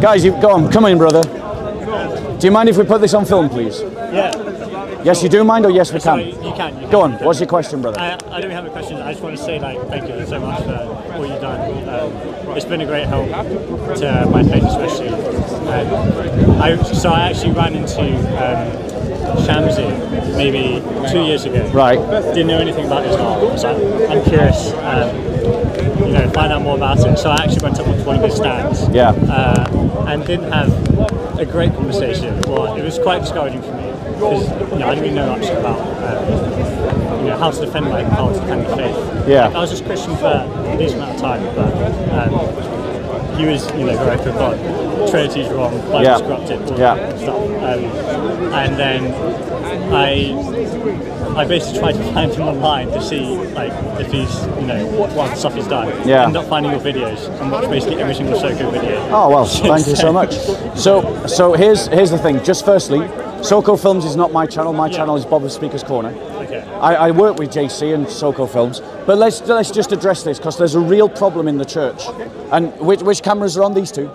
Guys, go on, come in, brother. Do you mind if we put this on film, please? Yeah. Yes, you do mind, or yes, we can? You can. Go on, what's your question, brother? I don't have a question. I just want to say, thank you so much for all you've done. It's been a great help to my faith, especially. So I actually ran into Shamsi maybe 2 years ago. Right. Didn't know anything about Islam, so I'm curious, find out more about it. So I actually went up to one of his stands. Yeah. And didn't have a great conversation. Well, it was quite discouraging for me because I didn't really know much about how to defend the faith. Yeah. I was just Christian for a decent amount of time, but he was very open about Trinity's wrong, Bible's corrupted, all that stuff. And then I basically tried to find him online to see if he's what stuff he's done. Yeah. Ended up finding your videos and watched basically every single Soko video. Oh well, thank you so much. So here's the thing. Just firstly, Soko Films is not my channel. My channel is Bob the Speaker's Corner. Okay. I work with JC and Soko Films, but let's just address this because there's a real problem in the church. And which cameras are on these two?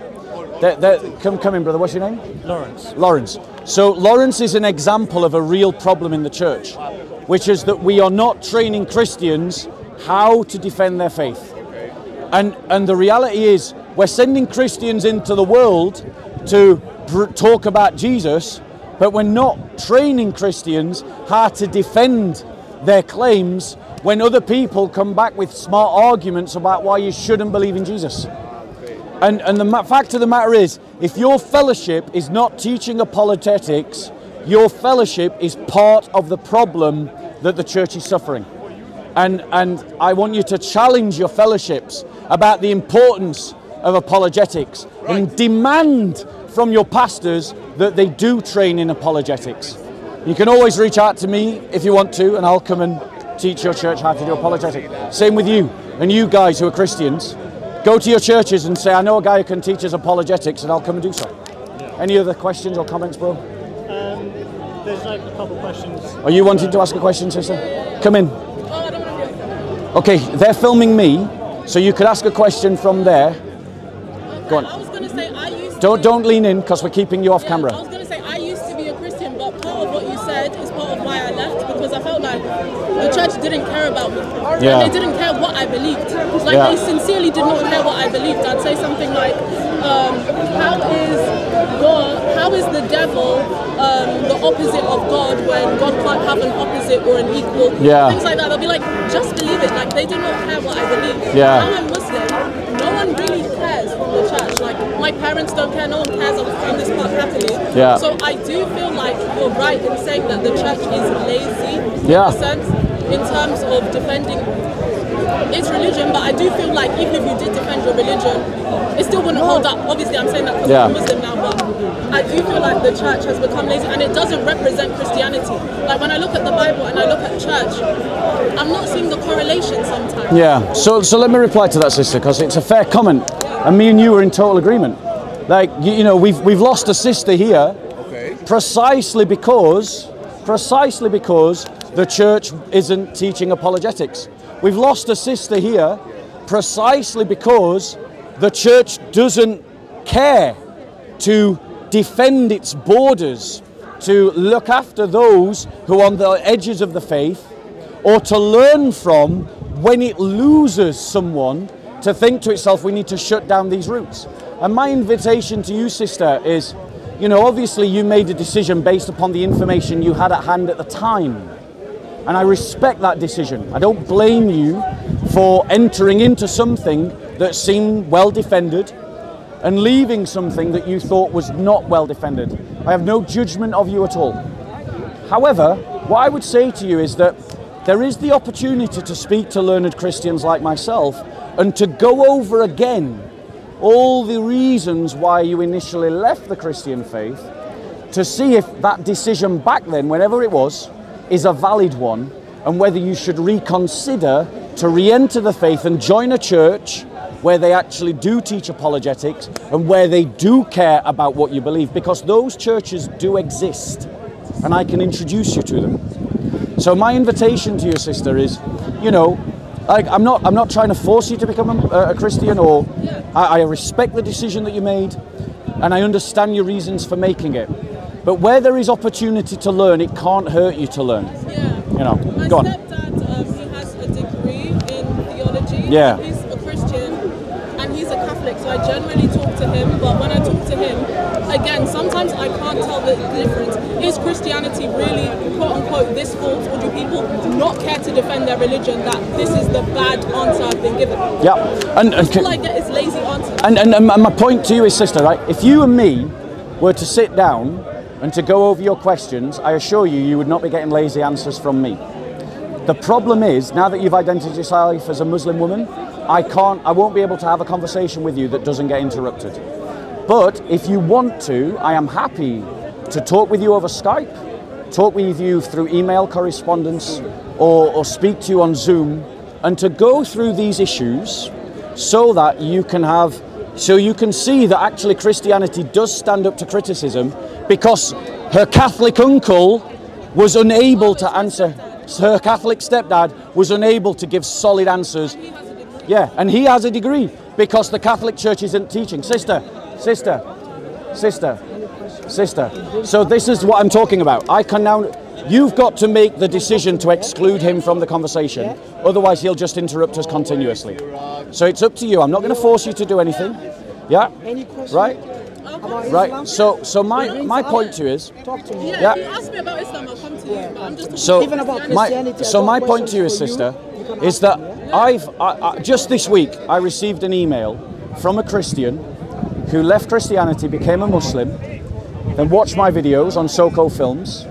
Come in, brother. What's your name? Lawrence. Lawrence. So Lawrence is an example of a real problem in the church, which is that we are not training Christians how to defend their faith. And the reality is we're sending Christians into the world to talk about Jesus, but we're not training Christians how to defend their claims when other people come back with smart arguments about why you shouldn't believe in Jesus. And the fact of the matter is, if your fellowship is not teaching apologetics, your fellowship is part of the problem that the church is suffering. And I want you to challenge your fellowships about the importance of apologetics and demand from your pastors that they do train in apologetics. You can always reach out to me if you want to, and I'll come and teach your church how to do apologetics. Same with you, and you guys who are Christians. Go to your churches and say, I know a guy who can teach us apologetics, and I'll come and do so. Yeah. Any other questions or comments, bro? There's a couple questions. Are you wanting to ask a question, sister? Come in. Okay, they're filming me, so you could ask a question from there. Go on. I was going to say, I used Don't lean in, because we're keeping you off camera. I was going to say, I used to be a Christian, but part of what you said is part of why I left, because I felt like the church didn't care about me. Yeah. And they didn't care what I believed. They sincerely did not care what I believed. I'd say something like, how is the devil the opposite of God when God can't have an opposite or an equal? Yeah. Things like that. They'll be like, just believe it. Like, they do not care what I believe. Yeah. Now I'm Muslim, no one really cares from the church. Like, my parents don't care, no one cares. I was from this part Catholic. Yeah. So I do feel like you're right in saying that the church is lazy in Yeah. a sense, in terms of defending its religion, but I do feel like even if you did defend your religion, it still wouldn't hold up. Obviously, I'm saying that because I'm Muslim now, but I do feel like the church has become lazy and it doesn't represent Christianity. Like, when I look at the Bible and I look at church, I'm not seeing the correlation sometimes. Yeah, so let me reply to that, sister, because it's a fair comment, and me and you are in total agreement. Like, we've lost a sister here, precisely because the church isn't teaching apologetics. We've lost a sister here precisely because the church doesn't care to defend its borders, to look after those who are on the edges of the faith, or to learn from when it loses someone, to think to itself, we need to shut down these routes. And my invitation to you, sister, is, obviously you made a decision based upon the information you had at hand at the time. And I respect that decision. I don't blame you for entering into something that seemed well defended and leaving something that you thought was not well defended. I have no judgment of you at all. However, what I would say to you is that there is the opportunity to speak to learned Christians like myself and to go over again all the reasons why you initially left the Christian faith, to see if that decision back then, whenever it was, is a valid one, and whether you should reconsider to re-enter the faith and join a church where they actually do teach apologetics and where they do care about what you believe, because those churches do exist and I can introduce you to them. So my invitation to your sister is, Like, I'm not trying to force you to become a Christian, or I respect the decision that you made, and I understand your reasons for making it. But where there is opportunity to learn, it can't hurt you to learn. Yeah. You know. My Go on. stepdad, he has a degree in theology. Yeah. He's a Christian and he's a Catholic, so I generally talk to him. But when I talk to him, again, sometimes I can't tell the difference. Is Christianity really, quote unquote, this fault, or do people not care to defend their religion? That this is the bad answer I've been given. Yeah. And all I get is lazy answers. And my point to you is, sister, right? If you and me were to sit down and to go over your questions, I assure you, you would not be getting lazy answers from me. The problem is, now that you've identified yourself as a Muslim woman, I won't be able to have a conversation with you that doesn't get interrupted. But if you want to, I am happy to talk with you over Skype, talk with you through email correspondence, or speak to you on Zoom, and to go through these issues so that you can see that actually Christianity does stand up to criticism, because her Catholic uncle was unable to answer. Her Catholic stepdad was unable to give solid answers. Yeah, and he has a degree because the Catholic Church isn't teaching. Sister. So this is what I'm talking about. You've got to make the decision to exclude him from the conversation. Otherwise, he'll just interrupt us continuously. So it's up to you. I'm not going to force you to do anything. Yeah? Right? Right. So my point to you is. Yeah. You ask me about Islam, I'll come to you. But I'm just my point to you is, sister, is that I just this week I received an email from a Christian who left Christianity, became a Muslim, then watched my videos on Soko Films,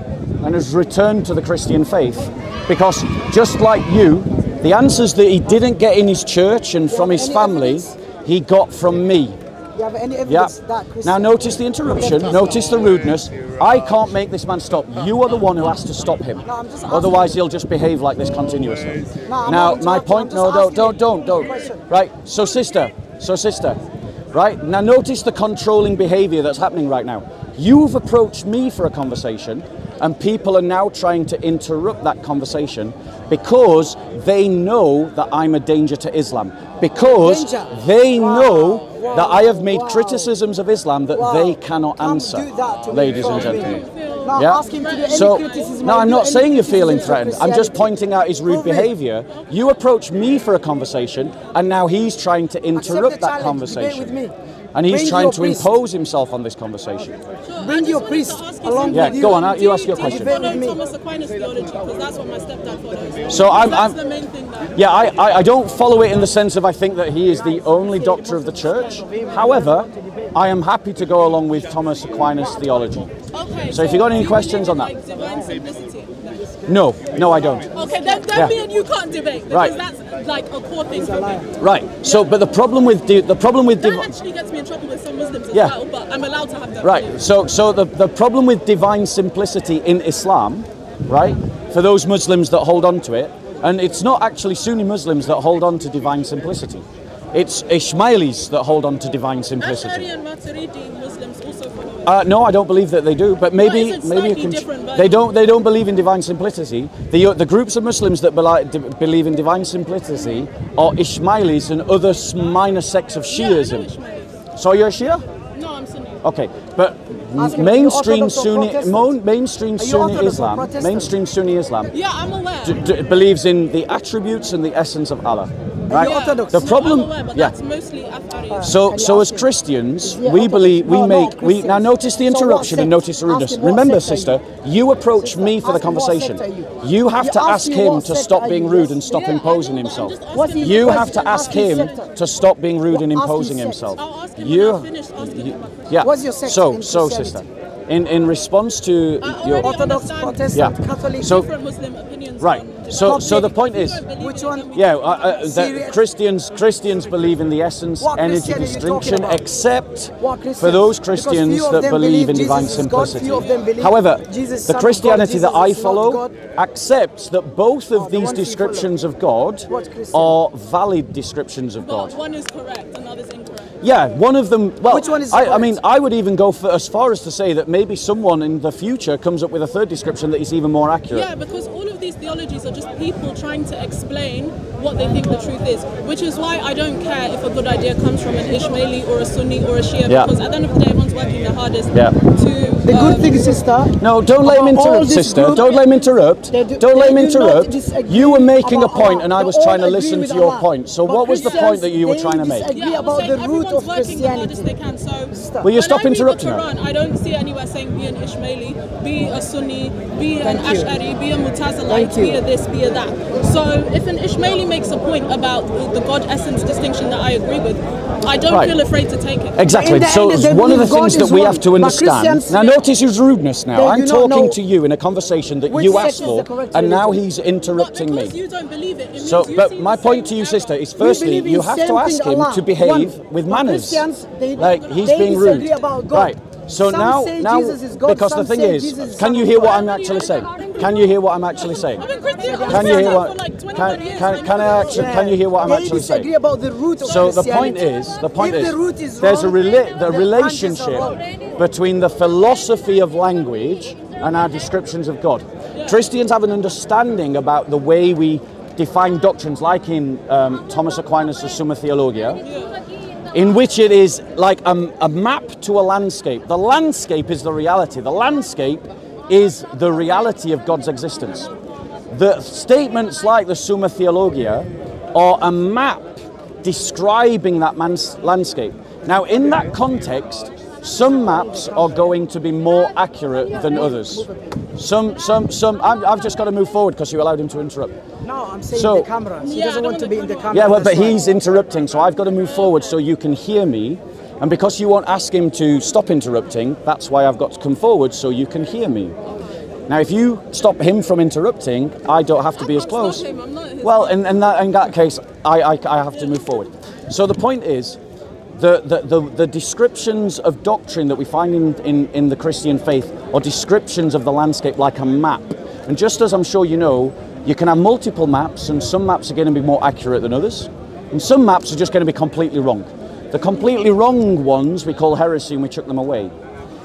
and has returned to the Christian faith, because just like you, the answers that he didn't get in his church and from his family, he got from me. You have any evidence that Christian? Now notice the interruption, notice the rudeness. I can't make this man stop. You are the one who has to stop him. Otherwise he'll just behave like this continuously. Now my point, don't. Right, so sister, right? Now notice the controlling behavior that's happening right now. You've approached me for a conversation, and people are now trying to interrupt that conversation because they know that I'm a danger to Islam. Because they know that I have made criticisms of Islam that they cannot answer, ladies and gentlemen. Yeah? So, no, I'm not saying you're feeling threatened. I'm just pointing out his rude behavior. You approached me for a conversation, and now he's trying to interrupt that conversation. And he's trying to impose himself on this conversation. Bring your priest along with you. Go on, you ask your question. Thomas Aquinas theology, because that's what my stepdad follows. So that's the main thing that... Yeah, I don't follow it in the sense of I think that he is the only doctor of the church. However, I am happy to go along with Thomas Aquinas theology. Okay, so if you got any questions on that. Like divine simplicity? No, I don't. Okay, then me and you can't debate, because that's like a core thing for me. Right. So, but the problem with that actually gets me in trouble with some Muslims as well, but I'm allowed to have that. Right. So the problem with divine simplicity in Islam, right? For those Muslims that hold on to it, and it's not actually Sunni Muslims that hold on to divine simplicity. It's Ismailis that hold on to divine simplicity. Ash'ari and Maturidi Muslims also follow it. No, I don't believe that they do. But maybe you can. They don't believe in divine simplicity. The groups of Muslims that believe in divine simplicity are Ismailis and other minor sects of Shiism. So you're a Shia? No, I'm Sunni. Okay, but mainstream Sunni Islam, Yeah, I'm aware. believes in the attributes and the essence of Allah. Right? Orthodox. The problem, I'm aware, but that's mostly Afghani. So as Christians, we believe now notice the interruption and notice the rudeness. Remember, sister, you approach me for the conversation. You have to ask him to stop being rude and stop imposing himself. You have to ask him to stop being rude and imposing himself. I'll ask him when I finish asking him. Yeah. What's your sect So in Christianity? sister, in response to your Orthodox, Protestant, Catholic. Different Muslim opinions. right. So the point is, Which one? yeah, that Christians believe in the essence, energy, distinction, except for those Christians that believe in divine simplicity. However, the Christianity that I follow accepts that both of these descriptions of God are valid descriptions of God. But one is correct, another is incorrect. Yeah, one of them. Well, Which one is I correct? mean, I would even go as far as to say that maybe someone in the future comes up with a third description that is even more accurate. Yeah, because all of these theologies are just people trying to explain what they think the truth is. Which is why I don't care if a good idea comes from an Ismaili or a Sunni or a Shia, because at the end of the day, everyone's working their hardest to... The good thing, sister... No, don't let him interrupt, sister. Don't let him interrupt. Don't let him interrupt. You were making a point and I was trying to listen to your point. So what was the point that you were trying to make? Disagree about the root of Christianity. They can, so will you stop interrupting her? I don't see anywhere saying be an Ismaili, be a Sunni, be an Ash'ari, be a Mutazilite, be a this, be a that. So if an Ismaili makes a point about the God essence distinction that I agree with, I don't feel afraid to take it. Exactly. So one of the things that we have to understand. Now notice his rudeness now. I'm talking to you in a conversation that you asked for, and now he's interrupting me. You don't believe it. So, but my point to you, sister, is firstly, you have to ask him to behave with manners. Like, he's being rude. Right. So now, because the thing is, can you hear what I'm actually saying? Can you hear what I'm actually saying? Can you hear what? Can you hear what I'm actually saying? So the point is, there's a relationship between the philosophy of language and our descriptions of God. Christians have an understanding about the way we define doctrines, like in Thomas Aquinas' Summa Theologia, in which it is like a map to a landscape. The landscape is the reality. The landscape is the reality of God's existence. The statements like the Summa Theologia are a map describing that landscape. Now, in that context, some maps are going to be more accurate than others. I've just got to move forward because you allowed him to interrupt. No, I'm saying the camera. He doesn't want to be in the camera. Yeah, well, but he's interrupting, so I've got to move forward so you can hear me. And because you won't ask him to stop interrupting, that's why I've got to come forward so you can hear me. Now, if you stop him from interrupting, I don't have to be as close. Well, in that case, I have to move forward. So the point is, the descriptions of doctrine that we find in the Christian faith are descriptions of the landscape like a map. And just as I'm sure you know, you can have multiple maps, and some maps are going to be more accurate than others, and some maps are just going to be completely wrong. The completely wrong ones we call heresy, and we chuck them away.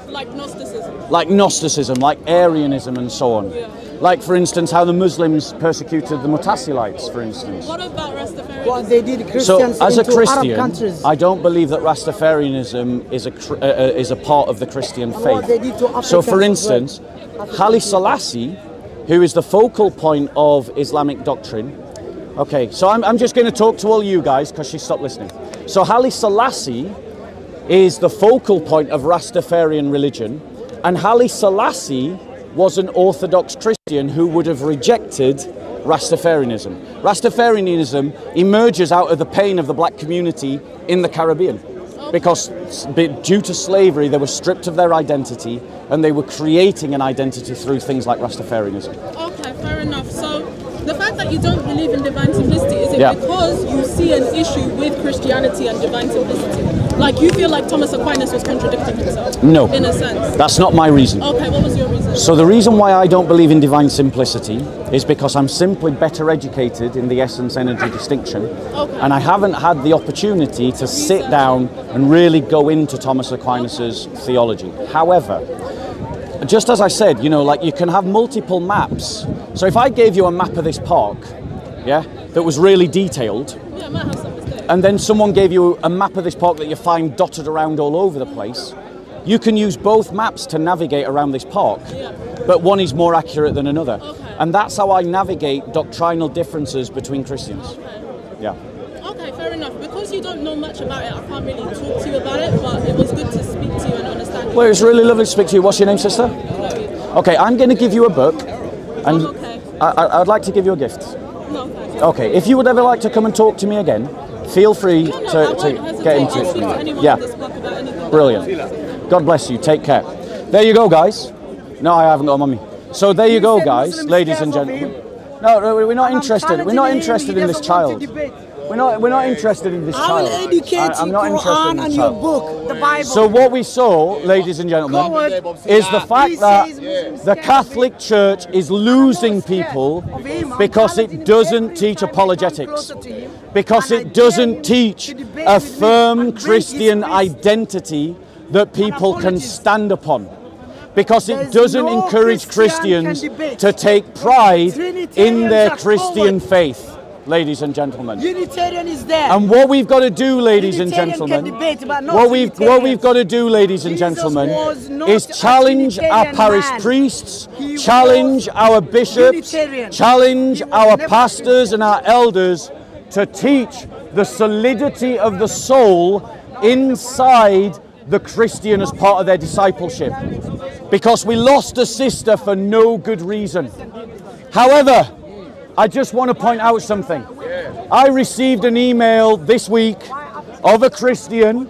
Like Gnosticism. Like Gnosticism, like Arianism and so on. Yeah. Like, for instance, how the Muslims persecuted the Mutasilites, for instance. What about Rastafarianism? Well, they did Christians as a into Christian, Arab countries. I don't believe that Rastafarianism is a part of the Christian faith. Well, they did to So, for instance, Haile Selassie, who is the focal point of Islamic doctrine. Okay, so I'm just going to talk to all you guys because she stopped listening. So Haile Selassie is the focal point of Rastafarian religion, and Haile Selassie was an Orthodox Christian who would have rejected Rastafarianism. Rastafarianism emerges out of the pain of the black community in the Caribbean, because due to slavery they were stripped of their identity and they were creating an identity through things like Rastafarianism. Okay, fair enough. So the fact that you don't believe in divine simplicity, is it because you see an issue with Christianity and divine simplicity? Like, you feel like Thomas Aquinas was contradicting himself? No. In a sense? That's not my reason. Okay, what was your reason? So the reason why I don't believe in divine simplicity is because I'm simply better educated in the essence-energy distinction. Okay. And I haven't had the opportunity to sit down and really go into Thomas Aquinas' theology. However, just as I said, you know, like, you can have multiple maps. So if I gave you a map of this park, that was really detailed, and then someone gave you a map of this park that you find dotted around all over the place, you can use both maps to navigate around this park, but one is more accurate than another. Okay. And that's how I navigate doctrinal differences between Christians. Okay. Yeah. Okay, fair enough. Because you don't know much about it, I can't really talk to you about it, but it was good to speak to you and understand. Well, it's really lovely to speak to you. What's your name, sister? Chloe. Okay, I'm going to give you a book, and I'd like to give you a gift. No, thanks. Okay, if you would ever like to come and talk to me again, feel free to get in touch with me. Yeah, brilliant. God bless you. Take care. There you go, guys. No, I haven't got a mummy. So there you go, guys, ladies and gentlemen. No, we're not interested. We're not interested in this child. We're not interested in this child. I will educate I'm not interested in this and child. your book, the Bible. So what we saw, ladies and gentlemen, is the fact that the Catholic Church is losing people because it doesn't teach apologetics, because it doesn't teach a firm Christian identity that people can stand upon, because it doesn't encourage Christians to take pride in their Christian faith. ladies and gentlemen. Unitarian is there. And what we've got to do, ladies and Unitarian gentlemen, can debate, but not what we've Unitarians. got to do, ladies and Jesus gentlemen, was not is a challenge our Unitarian parish man. priests, He challenge was our bishops, Unitarian. challenge He was our never pastors and our elders to teach the solidity of the soul inside the Christian as part of their discipleship. Because we lost a sister for no good reason. However, I just want to point out something. I received an email this week of a Christian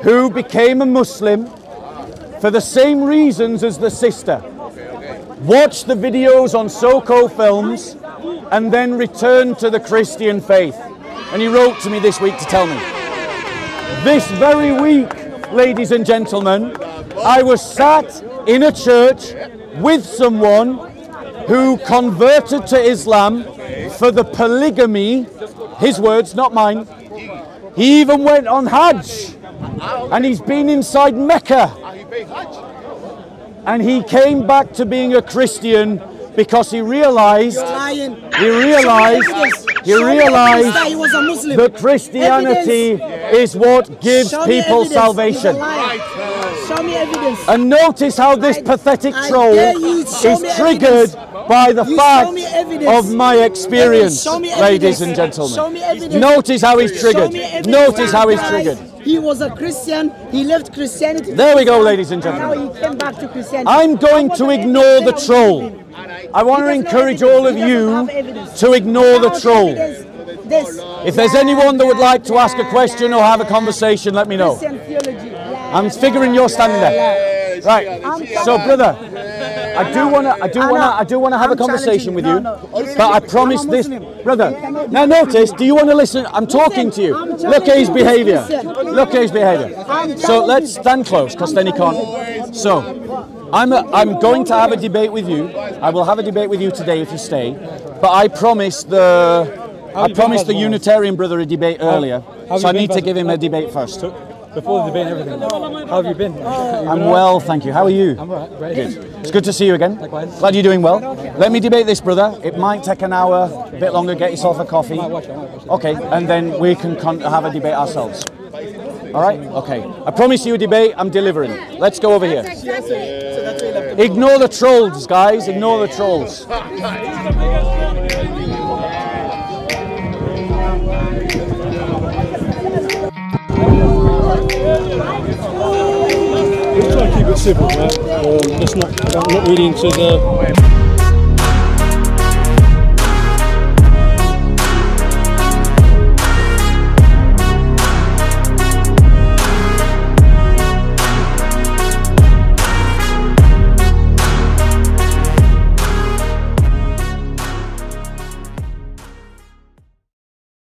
who became a Muslim for the same reasons as the sister. Watched the videos on Soko Films and then returned to the Christian faith. And he wrote to me this week to tell me. This very week, ladies and gentlemen, I was sat in a church with someone who converted to Islam for the polygamy, his words, not mine. He even went on Hajj, and he's been inside Mecca. And he came back to being a Christian because he realized He was a Muslim. that Christianity is what gives Show me people evidence. salvation. He's a liar. Show me evidence. And notice how this pathetic I troll dare you, show me is triggered by the You fact show me evidence. of my experience, Show me ladies evidence. and gentlemen. Show me evidence. Notice how he's Show triggered. me evidence. Notice how he's Guys, triggered. He was a Christian. He left Christianity. There we go, ladies and Now gentlemen. he came back to Christianity. I'm going to ignore the troll. I want to encourage all of you to ignore the troll. If there's anyone that would like to ask a question or have a conversation, let me know. I'm figuring you're standing there. Right. So, brother, I do want to have a conversation with you. But I promise this, brother. Now, notice. Do you want to listen? I'm talking to you. Look at his behaviour. Look at his behaviour. So let's stand close, because then he can't. So, I'm going to have a debate with you. I will have a debate with you today if you stay. But I promised the Unitarian brother a debate earlier, so I need to give him a debate first. Before the debate and everything. How have you been? I'm well, thank you. How are you? I'm alright, great. Good. It's good to see you again. Likewise. Glad you're doing well. Let me debate this, brother. It might take an hour, a bit longer. Get yourself a coffee. I might watch it. Okay, and then we can have a debate ourselves. All right? Okay. I promise you a debate. I'm delivering. Let's go over here. Ignore the trolls, guys. Ignore the trolls. We'll try to keep it civil, right? Let's not really into the